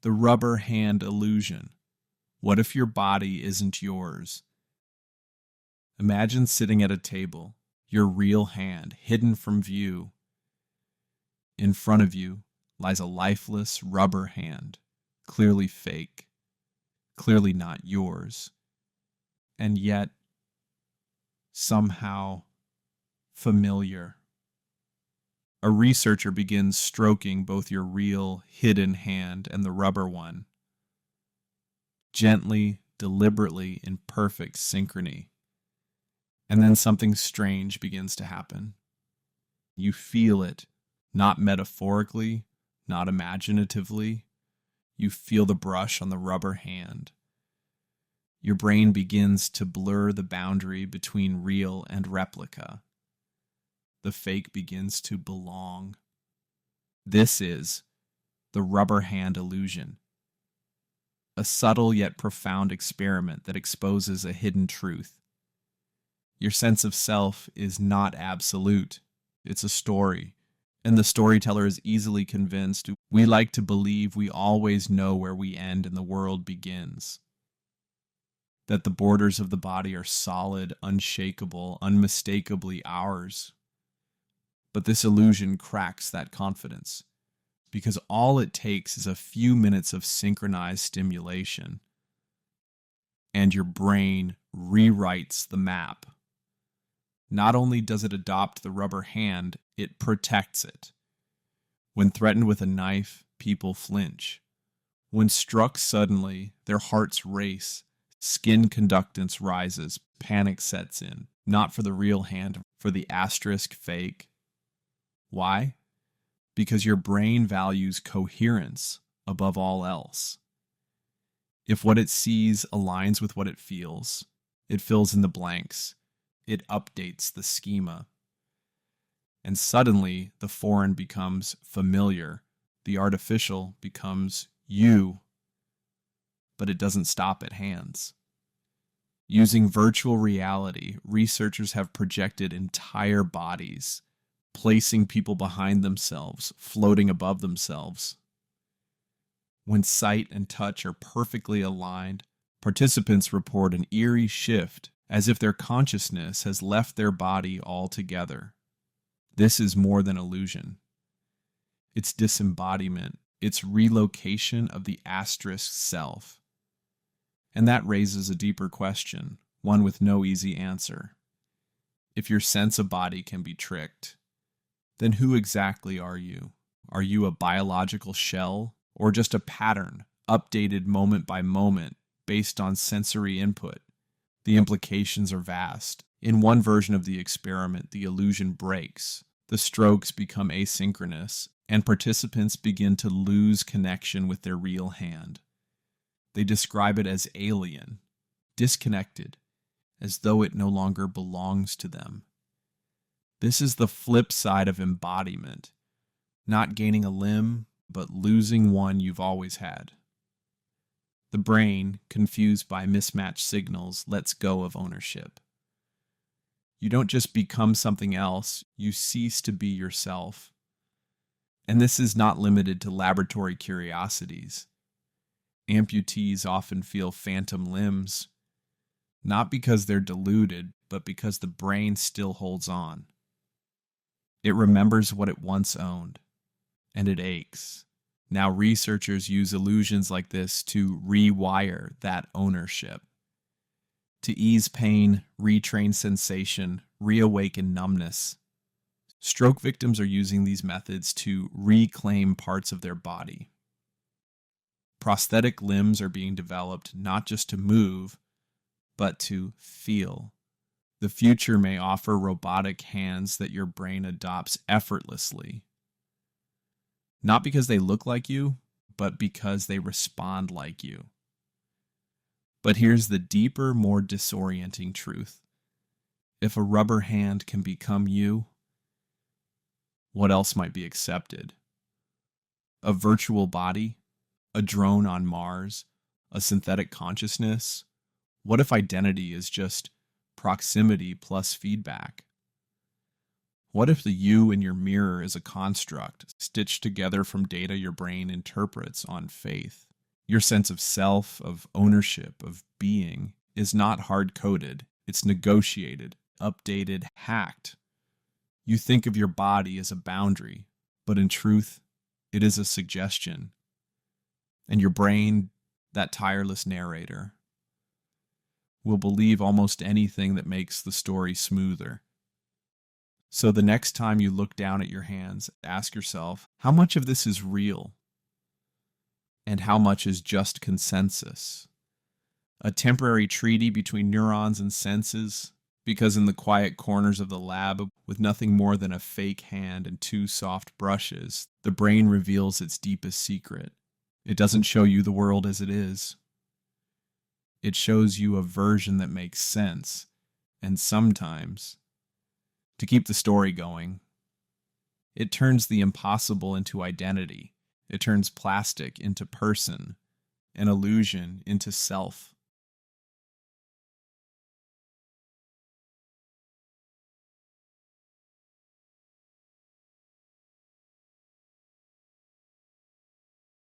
The rubber hand illusion. What if your body isn't yours? Imagine sitting at a table, your real hand hidden from view. In front of you lies a lifeless rubber hand, clearly fake, clearly not yours, and yet somehow familiar. A researcher begins stroking both your real, hidden hand and the rubber one, gently, deliberately, in perfect synchrony. And then something strange begins to happen. You feel it, not metaphorically, not imaginatively. You feel the brush on the rubber hand. Your brain begins to blur the boundary between real and replica. The fake begins to belong. This is the rubber hand illusion, a subtle yet profound experiment that exposes a hidden truth. Your sense of self is not absolute. It's a story, and the storyteller is easily convinced. We like to believe we always know where we end and the world begins. That the borders of the body are solid, unshakable, unmistakably ours. But this illusion cracks that confidence, because all it takes is a few minutes of synchronized stimulation, and your brain rewrites the map. Not only does it adopt the rubber hand, it protects it. When threatened with a knife, people flinch. When struck suddenly, their hearts race, skin conductance rises, panic sets in, not for the real hand, for the asterisk fake. Why? Because your brain values coherence above all else. If what it sees aligns with what it feels, it fills in the blanks. It updates the schema. And suddenly, the foreign becomes familiar. The artificial becomes you. But it doesn't stop at hands. Using virtual reality, researchers have projected entire bodies, placing people behind themselves, floating above themselves. When sight and touch are perfectly aligned, participants report an eerie shift, as if their consciousness has left their body altogether. This is more than illusion. It's disembodiment. It's relocation of the asterisk self. And that raises a deeper question, one with no easy answer. If your sense of body can be tricked, then who exactly are you? Are you a biological shell, or just a pattern, updated moment by moment, based on sensory input? The implications are vast. In one version of the experiment, the illusion breaks. The strokes become asynchronous, and participants begin to lose connection with their real hand. They describe it as alien, disconnected, as though it no longer belongs to them. This is the flip side of embodiment, not gaining a limb, but losing one you've always had. The brain, confused by mismatched signals, lets go of ownership. You don't just become something else, you cease to be yourself. And this is not limited to laboratory curiosities. Amputees often feel phantom limbs, not because they're deluded, but because the brain still holds on. It remembers what it once owned, and it aches. Now researchers use illusions like this to rewire that ownership. To ease pain, retrain sensation, reawaken numbness. Stroke victims are using these methods to reclaim parts of their body. Prosthetic limbs are being developed not just to move, but to feel. The future may offer robotic hands that your brain adopts effortlessly. Not because they look like you, but because they respond like you. But here's the deeper, more disorienting truth. If a rubber hand can become you, what else might be accepted? A virtual body? A drone on Mars? A synthetic consciousness? What if identity is just proximity plus feedback? What if the you in your mirror is a construct stitched together from data your brain interprets on faith? Your sense of self, of ownership, of being is not hard-coded. It's negotiated, updated, hacked. You think of your body as a boundary, but in truth, it is a suggestion. And your brain, that tireless narrator, will believe almost anything that makes the story smoother. So the next time you look down at your hands, ask yourself, how much of this is real? And how much is just consensus? A temporary treaty between neurons and senses? Because in the quiet corners of the lab, with nothing more than a fake hand and two soft brushes, the brain reveals its deepest secret. It doesn't show you the world as it is. It shows you a version that makes sense, and sometimes, to keep the story going, it turns the impossible into identity. It turns plastic into person, an illusion into self.